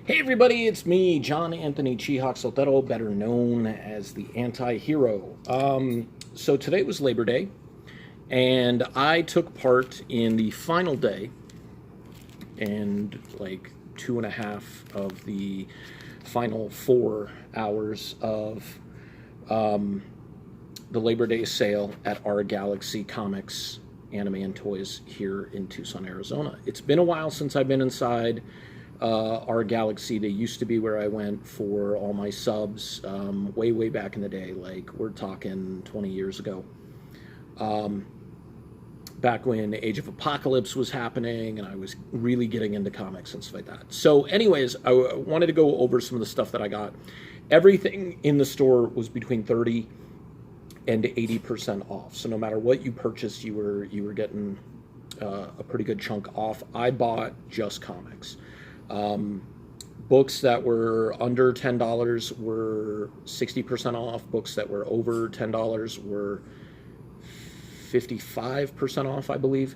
Hey everybody, it's me, John Anthony Chihawk Soltero, better known as the Anti-Hero. So today was Labor Day, and I took part in the final day, and like 2.5 of the final 4 hours of the Labor Day sale at our Galaxy Comics, Anime and Toys here in Tucson, Arizona. It's been a while since I've been inside our Galaxy. They used to be where I went for all my subs way back in the day, like we're talking 20 years ago. Back when Age of Apocalypse was happening and I was really getting into comics and stuff like that. So anyways, I wanted to go over some of the stuff that I got. Everything in the store was between 30 and 80% off. So no matter what you purchased, you were getting a pretty good chunk off. I bought just comics. Books that were under $10 were 60% off. Books that were over $10 were 55% off, I believe.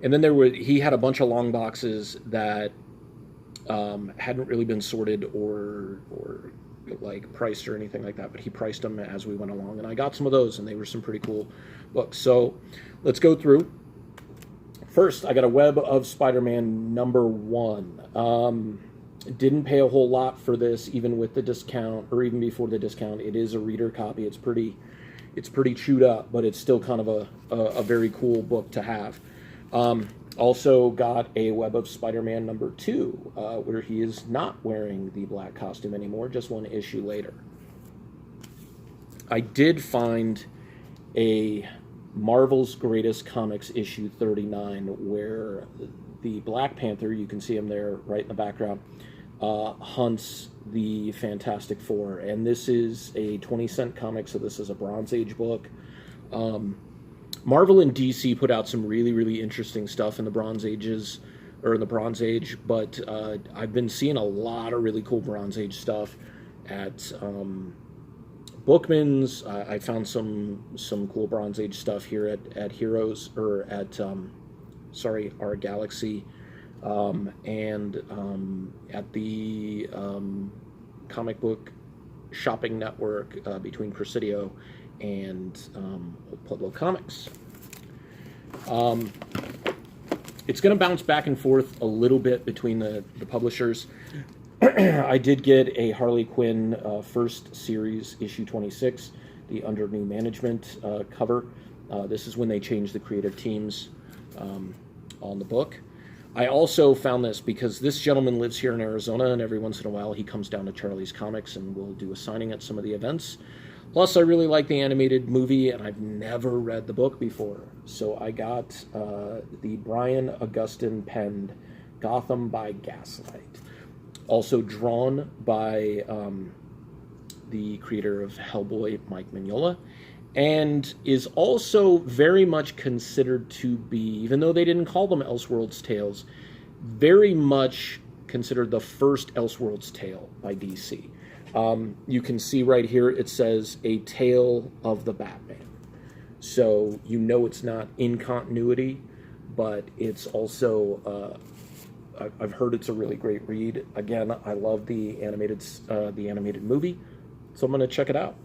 And then he had a bunch of long boxes that hadn't really been sorted or like priced or anything like that, but he priced them as we went along, and I got some of those, and they were some pretty cool books. So let's go through. First, I got a Web of Spider-Man #1. Didn't pay a whole lot for this, even with the discount, or even before the discount. It is a reader copy. It's pretty chewed up, but it's still kind of a very cool book to have. Also got a Web of Spider-Man #2, where he is not wearing the black costume anymore, just one issue later. I did find a Marvel's Greatest Comics issue 39, where the Black Panther, you can see him there right in the background, hunts the Fantastic Four. And this is a 20-cent comic, so this is a Bronze Age book. Marvel and DC put out some really interesting stuff in the Bronze Ages, or in the Bronze Age, but I've been seeing a lot of really cool Bronze Age stuff at Bookman's. I found some cool Bronze Age stuff here at Heroes, or at our Galaxy, and at the comic book shopping network between Presidio and Pueblo Comics. It's going to bounce back and forth a little bit between the publishers. I did get a Harley Quinn first series, issue 26, the Under New Management cover. This is when they changed the creative teams on the book. I also found this because this gentleman lives here in Arizona, and every once in a while he comes down to Charlie's Comics and we'll do a signing at some of the events. Plus, I really like the animated movie, and I've never read the book before. So I got the Brian Augustine penned Gotham by Gaslight. Also drawn by the creator of Hellboy, Mike Mignola, and is also very much considered to be, even though they didn't call them Elseworlds Tales, very much considered the first Elseworlds tale by DC. You can see right here, it says A Tale of the Batman. So you know it's not in continuity, but it's also, I've heard it's a really great read. Again, I love the animated movie, so I'm going to check it out.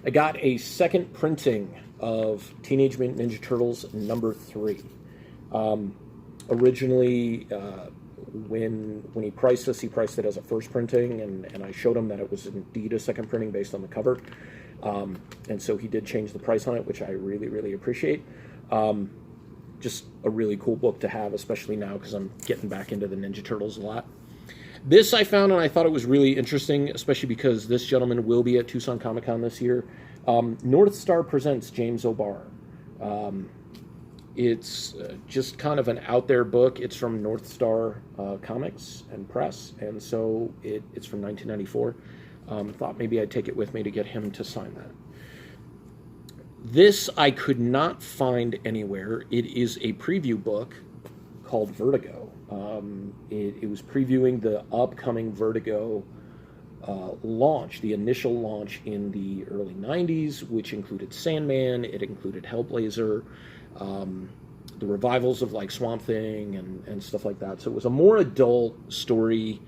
I got a second printing of Teenage Mutant Ninja Turtles #3. Originally, when he priced this, he priced it as a first printing, and I showed him that it was indeed a second printing based on the cover. And so he did change the price on it, which I really appreciate. Just a really cool book to have, especially now because I'm getting back into the Ninja Turtles a lot. This I found, and I thought it was really interesting, especially because this gentleman will be at Tucson Comic Con this year. North Star presents James O'Barr. It's just kind of an out there book. It's from North Star Comics and Press, and so it's from 1994. Thought maybe I'd take it with me to get him to sign that. This I could not find anywhere. It is a preview book called Vertigo. It was previewing the upcoming Vertigo launch, the initial launch in the early 90s, which included Sandman, it included Hellblazer, the revivals of like Swamp Thing and stuff like that. So it was a more adult story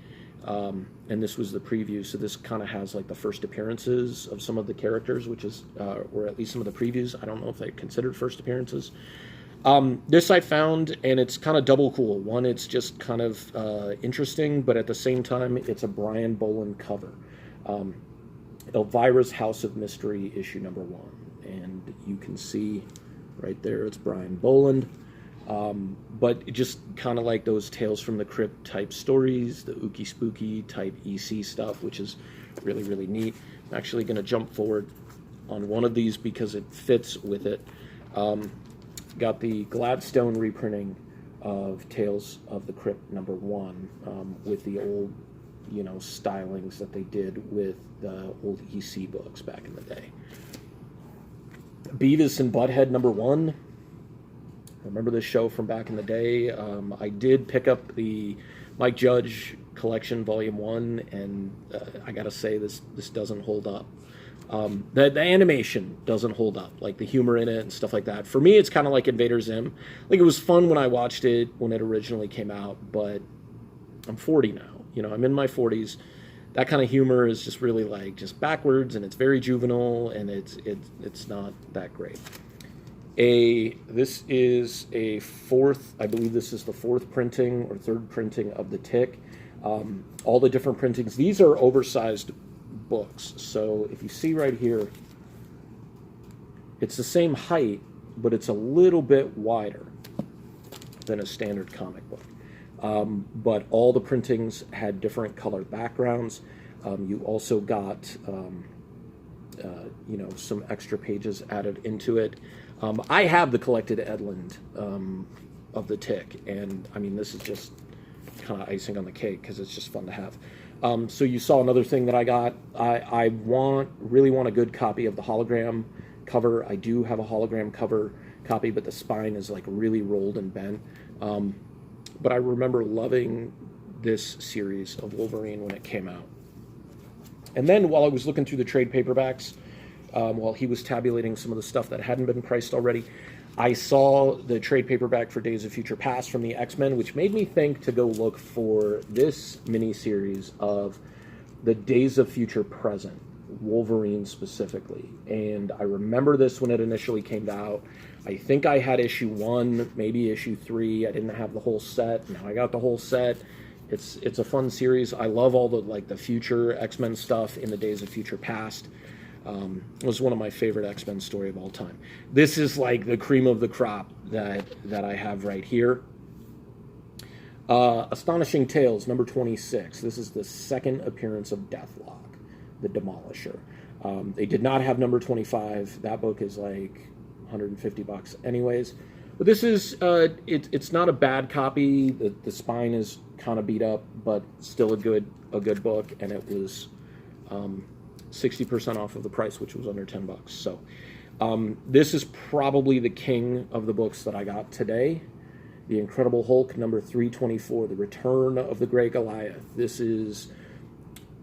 And this was the preview, so this kind of has like the first appearances of some of the characters, which is, or at least some of the previews. I don't know if they're considered first appearances. This I found, and it's kind of double cool. One, it's just kind of interesting, but at the same time, it's a Brian Bolland cover. Elvira's House of Mystery, issue number 1. And you can see right there, it's Brian Bolland. But just kind of like those Tales from the Crypt type stories, the ooky spooky type EC stuff, which is really, really neat. I'm actually going to jump forward on one of these because it fits with it. Got the Gladstone reprinting of Tales of the Crypt number 1 with the old, stylings that they did with the old EC books back in the day. Beavis and Butthead number 1. Remember this show from back in the day? I did pick up the Mike Judge collection, volume 1, and I gotta say this doesn't hold up. The animation doesn't hold up, like the humor in it and stuff like that. For me, it's kind of like Invader Zim. Like, it was fun when I watched it when it originally came out, but I'm 40 now. I'm in my 40s. That kind of humor is just really like just backwards, and it's very juvenile, and it's not that great. This is a fourth, I believe this is the 4th printing or 3rd printing of the Tick. All the different printings. These are oversized books. So if you see right here, it's the same height, but it's a little bit wider than a standard comic book. But all the printings had different color backgrounds. You also got, some extra pages added into it. I have the collected Edland of the Tick, and I mean, this is just kind of icing on the cake because it's just fun to have. So you saw another thing that I got. I really want a good copy of the hologram cover. I do have a hologram cover copy, but the spine is like really rolled and bent. But I remember loving this series of Wolverine when it came out. And then while I was looking through the trade paperbacks, while he was tabulating some of the stuff that hadn't been priced already, I saw the trade paperback for Days of Future Past from the X-Men, which made me think to go look for this miniseries of the Days of Future Present, Wolverine specifically. And I remember this when it initially came out. I think I had issue 1, maybe issue 3. I didn't have the whole set. Now I got the whole set. It's a fun series. I love all the future X-Men stuff in the Days of Future Past. It was one of my favorite X-Men story of all time. This is like the cream of the crop that I have right here. Astonishing Tales, number 26. This is the 2nd appearance of Deathlock, the Demolisher. They did not have number 25. That book is like $150 anyways. But this is, it's not a bad copy. The spine is kind of beat up, but still a good book, and it was 60% off of the price, which was under $10. So this is probably the king of the books that I got today. The Incredible Hulk, number 324, The Return of the Great Goliath. This is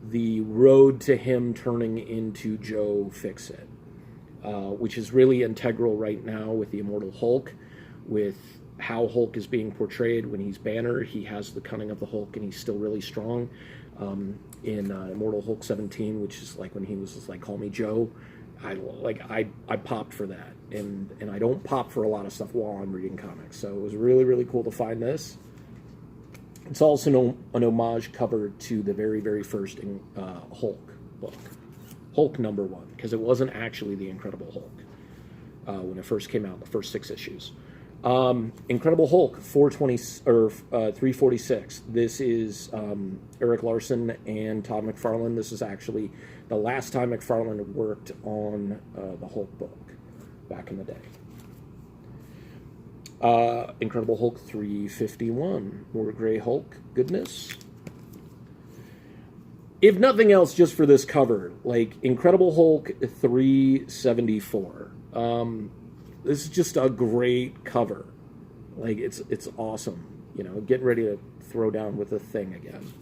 the road to him turning into Joe Fix-It, which is really integral right now with the Immortal Hulk, with how Hulk is being portrayed. When he's Banner, he has the cunning of the Hulk, and he's still really strong. In Immortal Hulk 17, which is like when he was just like, call me Joe, I popped for that, and I don't pop for a lot of stuff while I'm reading comics, so it was really, really cool to find this. It's also an homage cover to the very, very first Hulk book, Hulk number 1, because it wasn't actually the Incredible Hulk when it first came out, the first 6 issues. Incredible Hulk 346. This is Eric Larson and Todd McFarlane. This is actually the last time McFarlane worked on the Hulk book back in the day. Incredible Hulk 351. More Gray Hulk goodness. If nothing else, just for this cover, like Incredible Hulk 374. This is just a great cover. Like, it's awesome. Getting ready to throw down with the Thing again.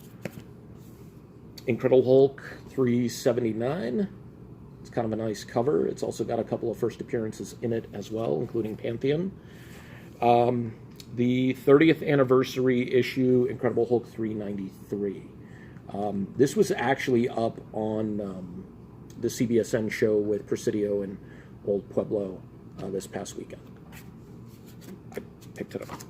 Incredible Hulk 379. It's kind of a nice cover. It's also got a couple of first appearances in it as well, including Pantheon. The 30th anniversary issue, Incredible Hulk 393. This was actually up on the CBSN show with Presidio and Old Pueblo this past weekend. I picked it up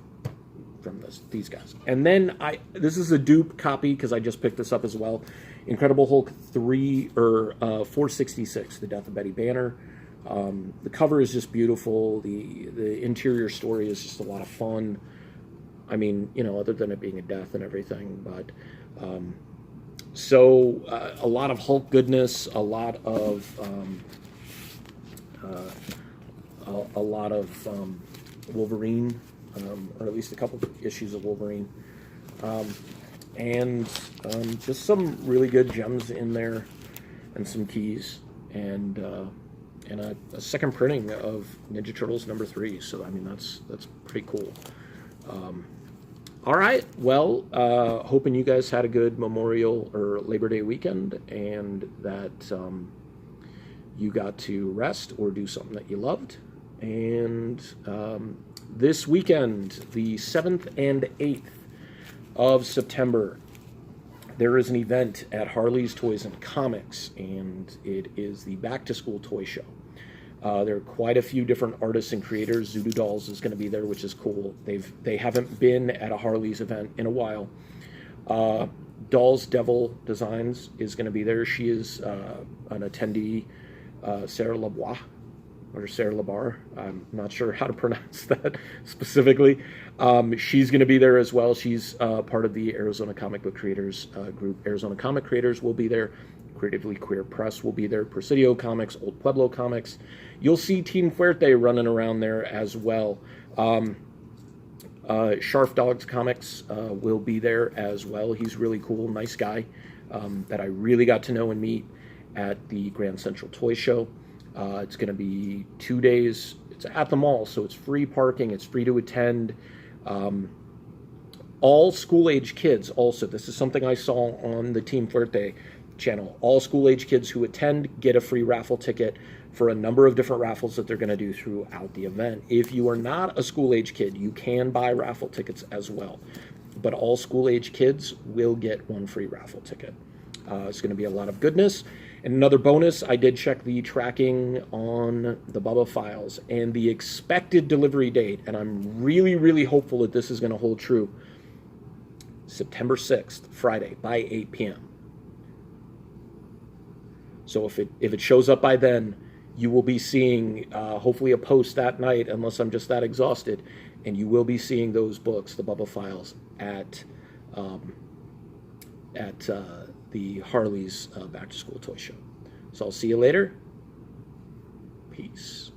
from these guys. And then this is a dupe copy because I just picked this up as well. Incredible Hulk 466, The Death of Betty Banner. The cover is just beautiful. The interior story is just a lot of fun. I mean, other than it being a death and everything, but so a lot of Hulk goodness, a lot of Wolverine, or at least a couple of issues of Wolverine, and just some really good gems in there, and some keys, and a second printing of Ninja Turtles #3. So I mean that's pretty cool. All right, well, hoping you guys had a good Memorial or Labor Day weekend, and that you got to rest or do something that you loved. And this weekend, the 7th and 8th of September, there is an event at Hartleys Toys and Comics, and it is the Back to School Toy Show. There are quite a few different artists and creators. Voodoo Dolls is going to be there, which is cool. They haven't been at a Harley's event in a while. Dolls Devil Designs is going to be there. She is an attendee, Sarah Labois, or Sarah Labar. I'm not sure how to pronounce that specifically. She's going to be there as well. She's part of the Arizona Comic Book Creators group. Arizona Comic Creators will be there. Creatively Queer Press will be there. Presidio Comics, Old Pueblo Comics. You'll see Team Fuerte running around there as well. Sharf Dogs Comics will be there as well. He's really cool, nice guy that I really got to know and meet at the Grand Central Toy Show. It's going to be 2 days. It's at the mall, so it's free parking. It's free to attend. All school-age kids also. This is something I saw on the Team Fuerte channel. All school-age kids who attend get a free raffle ticket for a number of different raffles that they're going to do throughout the event. If you are not a school-age kid, you can buy raffle tickets as well. But all school-age kids will get one free raffle ticket. It's going to be a lot of goodness. And another bonus, I did check the tracking on the Bubba files and the expected delivery date, and I'm really, really hopeful that this is going to hold true. September 6th, Friday, by 8 p.m. So if it shows up by then, you will be seeing hopefully a post that night, unless I'm just that exhausted, and you will be seeing those books, the Bubba Files, at the Harley's Back to School Toy Show. So I'll see you later. Peace.